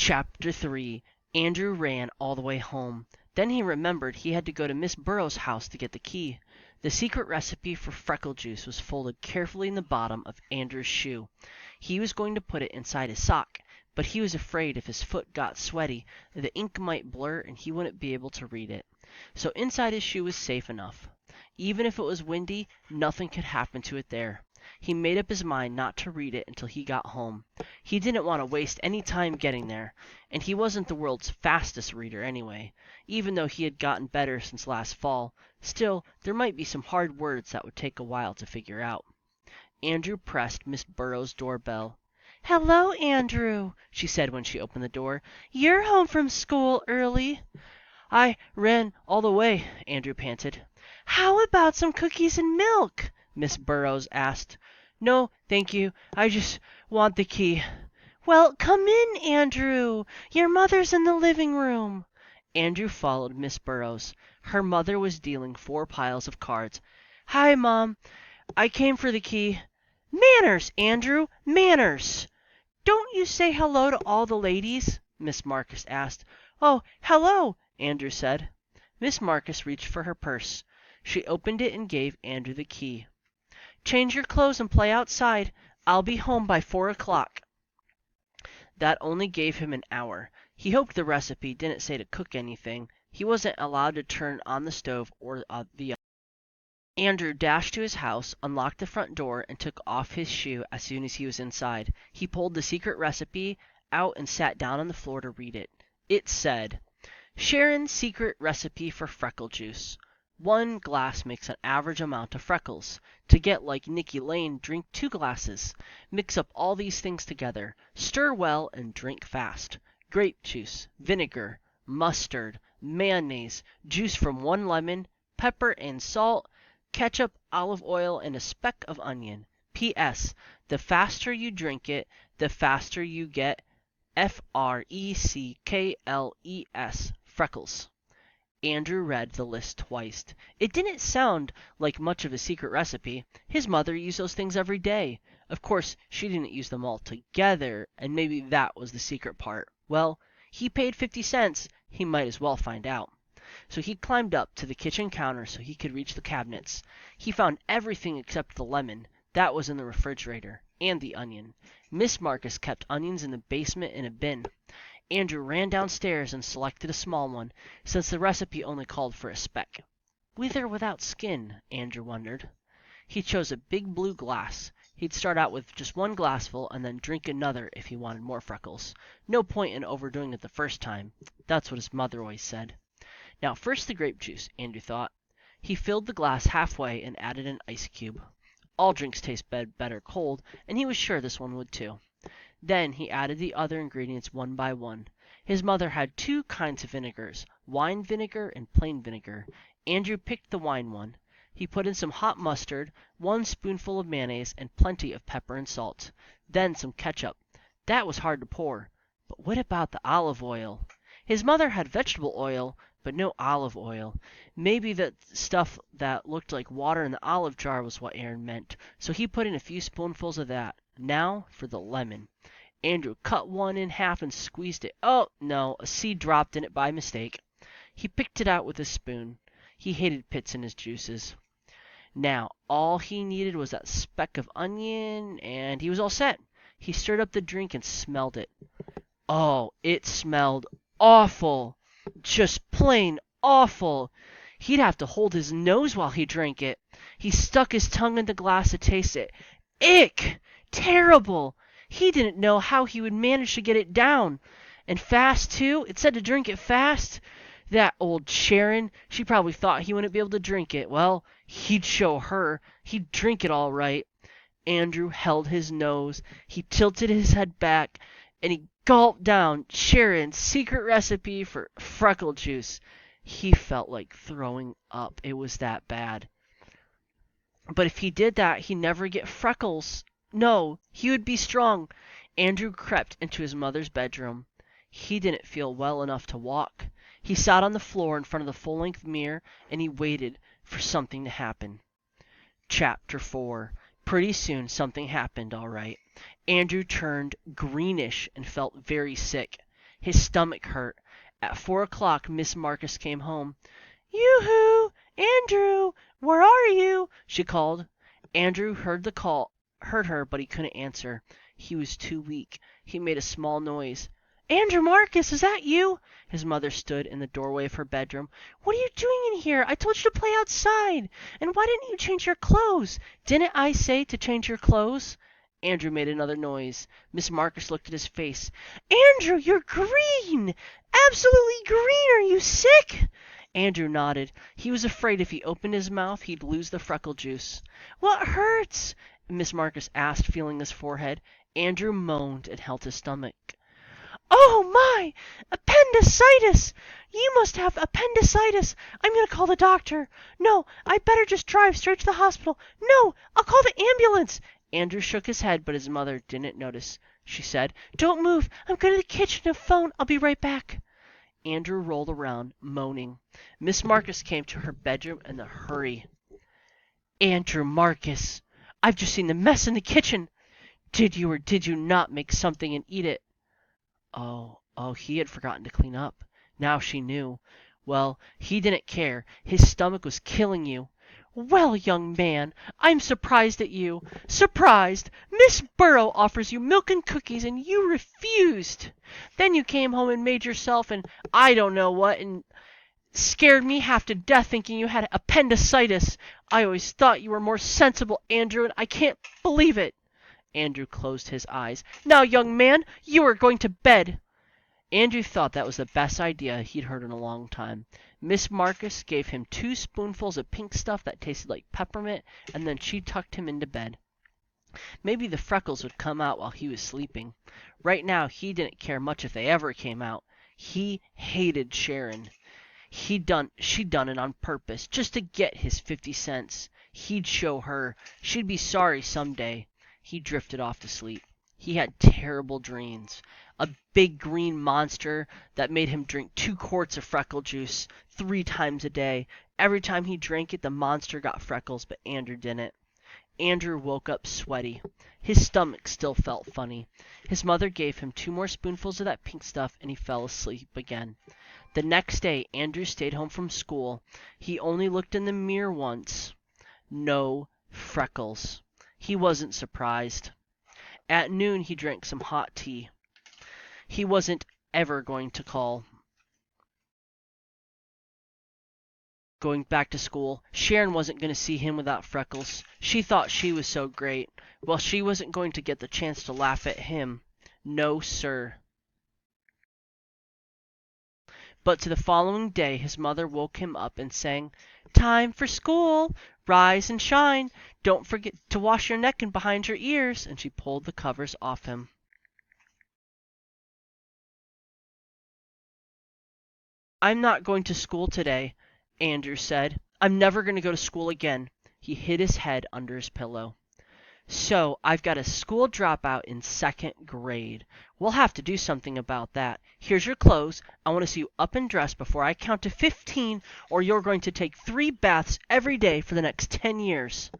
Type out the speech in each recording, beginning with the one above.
Chapter 3. Andrew ran all the way home. Then he remembered he had to go to Miss Burrow's house to get the key. The secret recipe for Freckle Juice was folded carefully in the bottom of Andrew's shoe. He was going to put it inside his sock, but he was afraid if his foot got sweaty, the ink might blur and he wouldn't be able to read it. So inside his shoe was safe enough. Even if it was windy, nothing could happen to it there. He made up his mind not to read it until he got home. He didn't want to waste any time getting there, and he wasn't the world's fastest reader anyway. Even though he had gotten better since last fall, still there might be some hard words that would take a while to figure out. Andrew pressed Miss Burrow's doorbell. "Hello, Andrew," she said when she opened the door. "You're home from school early." "I ran all the way," Andrew panted. "How about some cookies and milk?" Miss Burrows asked. "No, thank you. I just want the key." "Well, come in, Andrew. Your mother's in the living room." Andrew followed Miss Burrows. Her mother was dealing 4 piles of cards. "Hi, Mom. I came for the key." "Manners, Andrew, manners!" "Don't you say hello to all the ladies?" Miss Marcus asked. "Oh, hello," Andrew said. Miss Marcus reached for her purse. She opened it and gave Andrew the key. "Change your clothes and play outside. I'll be home by 4 o'clock." That only gave him an hour. He hoped the recipe didn't say to cook anything. He wasn't allowed to turn on the stove or the oven. Andrew dashed to his house, unlocked the front door, and took off his shoe as soon as he was inside. He pulled the secret recipe out and sat down on the floor to read it. It said, "Sharon's secret recipe for Freckle Juice. 1 glass makes an average amount of freckles. To get like Nicky Lane, drink 2 glasses. Mix up all these things together. Stir well and drink fast. Grape juice, vinegar, mustard, mayonnaise, juice from 1 lemon, pepper and salt, ketchup, olive oil, and a speck of onion. P.S. The faster you drink it, the faster you get Freckles, freckles." Andrew read the list twice. It didn't sound like much of a secret recipe. His mother used those things every day. Of course, she didn't use them all together, and maybe that was the secret part. Well, he paid 50 cents. He might as well find out. So he climbed up to the kitchen counter so he could reach the cabinets. He found everything except the lemon. That was in the refrigerator. And the onion. Miss Marcus kept onions in the basement in a bin. Andrew ran downstairs and selected a small one, since the recipe only called for a speck. With or without skin, Andrew wondered. He chose a big blue glass. He'd start out with just 1 glassful and then drink another if he wanted more freckles. No point in overdoing it the first time. That's what his mother always said. Now first the grape juice, Andrew thought. He filled the glass halfway and added an ice cube. All drinks taste better cold, and he was sure this one would too. Then he added the other ingredients one by one. His mother had 2 kinds of vinegars, wine vinegar and plain vinegar. Andrew picked the wine one. He put in some hot mustard, 1 spoonful of mayonnaise, and plenty of pepper and salt. Then some ketchup. That was hard to pour. But what about the olive oil? His mother had vegetable oil, but no olive oil. Maybe the stuff that looked like water in the olive jar was what Aaron meant, so he put in a few spoonfuls of that. Now for the lemon. Andrew cut one in half and squeezed it. Oh, no, a seed dropped in it by mistake. He picked it out with a spoon. He hated pits in his juices. Now, all he needed was that speck of onion, and he was all set. He stirred up the drink and smelled it. Oh, it smelled awful. Just plain awful. He'd have to hold his nose while he drank it. He stuck his tongue in the glass to taste it. Ick! Terrible! He didn't know how he would manage to get it down. And fast, too. It said to drink it fast. That old Sharon, she probably thought he wouldn't be able to drink it. Well, he'd show her. He'd drink it all right. Andrew held his nose. He tilted his head back, and he gulped down Sharon's secret recipe for Freckle Juice. He felt like throwing up. It was that bad. But if he did that, he'd never get freckles. No, he would be strong. Andrew crept into his mother's bedroom. He didn't feel well enough to walk. He sat on the floor in front of the full-length mirror, and he waited for something to happen. Chapter 4. Pretty soon something happened, all right. Andrew turned greenish and felt very sick. His stomach hurt. At 4 o'clock, Miss Marcus came home. "Yoo-hoo! Andrew! Where are you?" she called. Andrew heard her, but he couldn't answer. He was too weak. He made a small noise. "Andrew Marcus, is that you?" His mother stood in the doorway of her bedroom. "What are you doing in here? I told you to play outside. And why didn't you change your clothes? Didn't I say to change your clothes?" Andrew made another noise. Miss Marcus looked at his face. "Andrew, you're green! Absolutely green! Are you sick?" Andrew nodded. He was afraid if he opened his mouth he'd lose the freckle juice. "What hurts?" Miss Marcus asked, feeling his forehead. Andrew moaned and held his stomach. "Oh my! Appendicitis! You must have appendicitis! I'm going to call the doctor. No, I'd better just drive straight to the hospital. No, I'll call the ambulance." Andrew shook his head, but his mother didn't notice. She said, "Don't move. I'm going to the kitchen to phone. I'll be right back." Andrew rolled around, moaning. Miss Marcus came to her bedroom in a hurry. "Andrew Marcus, I've just seen the mess in the kitchen. Did you or did you not make something and eat it?" Oh, he had forgotten to clean up. Now she knew. Well, he didn't care. His stomach was killing you. "Well, young man, I'm surprised at you. Surprised! Miss Burrow offers you milk and cookies and you refused. Then you came home and made yourself and I don't know what and scared me half to death thinking you had appendicitis. I always thought you were more sensible, Andrew, and I can't believe it." Andrew closed his eyes. "Now, young man, you are going to bed." Andrew thought that was the best idea he'd heard in a long time. Miss Marcus gave him 2 spoonfuls of pink stuff that tasted like peppermint, and then she tucked him into bed. Maybe the freckles would come out while he was sleeping. Right now, he didn't care much if they ever came out. He hated Sharon. She'd done it on purpose, just to get his 50 cents. He'd show her. She'd be sorry someday. He drifted off to sleep. He had terrible dreams. A big green monster that made him drink 2 quarts of freckle juice 3 times a day. Every time he drank it, the monster got freckles, but Andrew didn't. Andrew woke up sweaty. His stomach still felt funny. His mother gave him 2 more spoonfuls of that pink stuff, and he fell asleep again. The next day, Andrew stayed home from school. He only looked in the mirror once. No freckles. He wasn't surprised. At noon, he drank some hot tea. He wasn't ever going back to school. Sharon wasn't going to see him without freckles. She thought she was so great. Well, she wasn't going to get the chance to laugh at him. No, sir. But to the following day his mother woke him up and sang, "Time for school! Rise and shine! Don't forget to wash your neck and behind your ears!" And she pulled the covers off him. "I'm not going to school today," Andrew said. "I'm never going to go to school again." He hid his head under his pillow. "So I've got a school dropout in 2nd grade. We'll have to do something about that. Here's your clothes. I want to see you up and dressed before I count to 15, or you're going to take 3 baths every day for the next 10 years.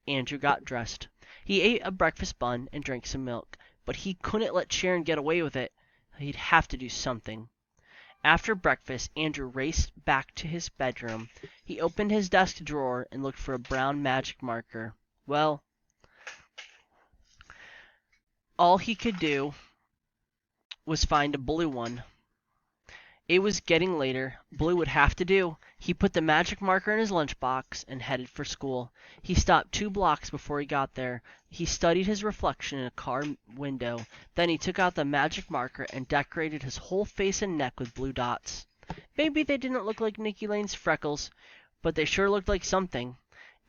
Andrew got dressed. He ate a breakfast bun and drank some milk, but he couldn't let Sharon get away with it. He'd have to do something. After breakfast, Andrew raced back to his bedroom. He opened his desk drawer and looked for a brown magic marker. Well, all he could do was find a blue one. It was getting later. Blue would have to do. He put the magic marker in his lunchbox and headed for school. He stopped 2 blocks before he got there. He studied his reflection in a car window. Then he took out the magic marker and decorated his whole face and neck with blue dots. Maybe they didn't look like Nicky Lane's freckles, but they sure looked like something.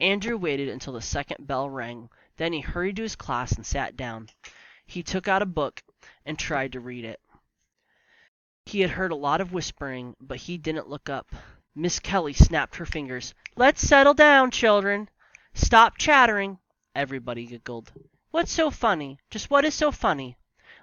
Andrew waited until the 2nd bell rang. Then he hurried to his class and sat down. He took out a book and tried to read it. He had heard a lot of whispering, but he didn't look up. Miss Kelly snapped her fingers. "Let's settle down, children. Stop chattering." Everybody giggled. "What's so funny? Just what is so funny?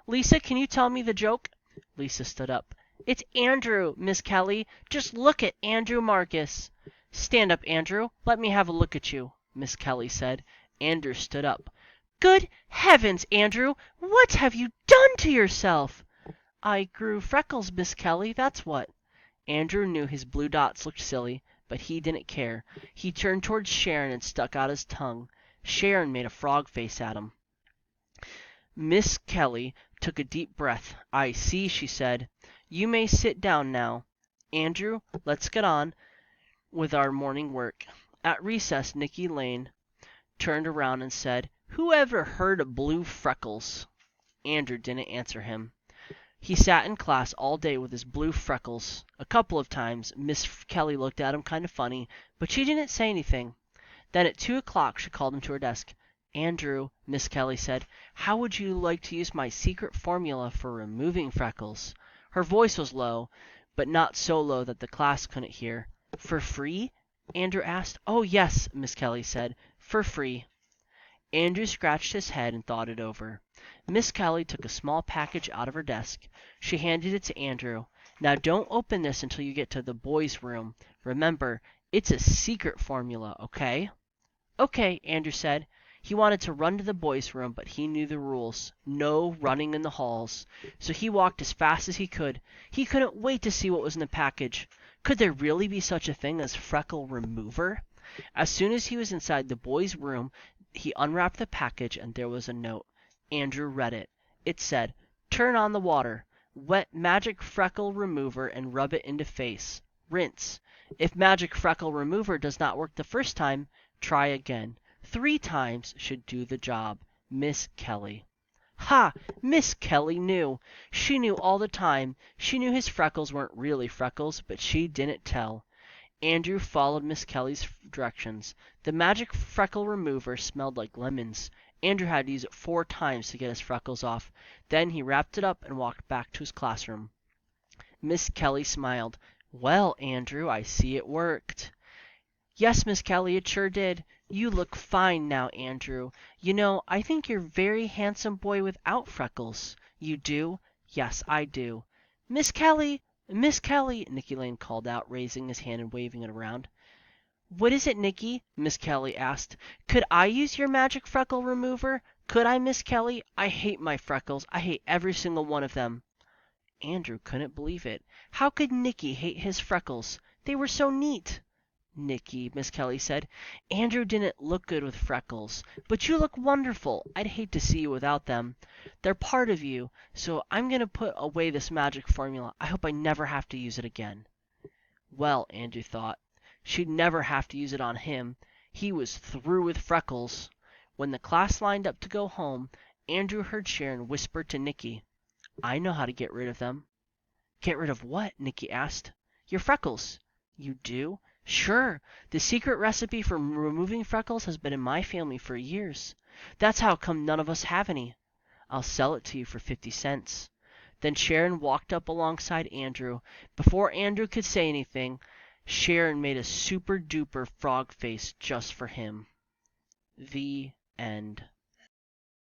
Lisa, can you tell me the joke?" Lisa stood up. "It's Andrew, Miss Kelly. Just look at Andrew Marcus." "Stand up, Andrew. Let me have a look at you," Miss Kelly said. Andrew stood up. "Good heavens, Andrew! What have you done to yourself?" I grew freckles, Miss Kelly, that's what. Andrew knew his blue dots looked silly, but he didn't care. He turned towards Sharon and stuck out his tongue. Sharon made a frog face at him. Miss Kelly took a deep breath. I see, she said. You may sit down now. Andrew, let's get on with our morning work. At recess, Nicky Lane turned around and said, Who ever heard of blue freckles? Andrew didn't answer him. He sat in class all day with his blue freckles. A couple of times Miss Kelly looked at him kind of funny, but she didn't say anything. Then at 2 o'clock she called him to her desk. Andrew, Miss Kelly said, how would you like to use my secret formula for removing freckles? Her voice was low, but not so low that the class couldn't hear. For free? Andrew asked. Oh, yes, Miss Kelly said. For free. Andrew scratched his head and thought it over. Miss Kelly took a small package out of her desk. She handed it to Andrew. Now don't open this until you get to the boys' room. Remember, it's a secret formula, okay? Okay, Andrew said. He wanted to run to the boys' room, but he knew the rules. No running in the halls. So he walked as fast as he could. He couldn't wait to see what was in the package. Could there really be such a thing as freckle remover? As soon as he was inside the boys' room, he unwrapped the package and there was a note. Andrew read it. It said, Turn on the water. Wet magic freckle remover and rub it into face. Rinse. If magic freckle remover does not work the first time, try again. 3 times should do the job. Miss Kelly. Ha! Miss Kelly knew. She knew all the time. She knew his freckles weren't really freckles, but she didn't tell. Andrew followed Miss Kelly's directions. The magic freckle remover smelled like lemons. Andrew had to use it 4 times to get his freckles off. Then he wrapped it up and walked back to his classroom. Miss Kelly smiled. Well, Andrew, I see it worked. Yes, Miss Kelly, it sure did. You look fine now, Andrew. You know, I think you're a very handsome boy without freckles. You do? Yes, I do. Miss Kelly! Miss Kelly! Nicky Lane called out, raising his hand and waving it around. What is it, Nicky? Miss Kelly asked. Could I use your magic freckle remover? Could I, Miss Kelly? I hate my freckles. I hate every single one of them. Andrew couldn't believe it. How could Nicky hate his freckles? They were so neat. Nicky, Miss Kelly said, Andrew didn't look good with freckles, but you look wonderful. I'd hate to see you without them. They're part of you, so I'm going to put away this magic formula. I hope I never have to use it again. Well, Andrew thought, she'd never have to use it on him. He was through with freckles. When the class lined up to go home, Andrew heard Sharon whisper to Nicky, I know how to get rid of them. Get rid of what? Nicky asked. Your freckles. You do? Sure. The secret recipe for removing freckles has been in my family for years. That's how come none of us have any. I'll sell it to you for 50 cents. Then Sharon walked up alongside Andrew. Before Andrew could say anything, Sharon made a super duper frog face just for him. The end.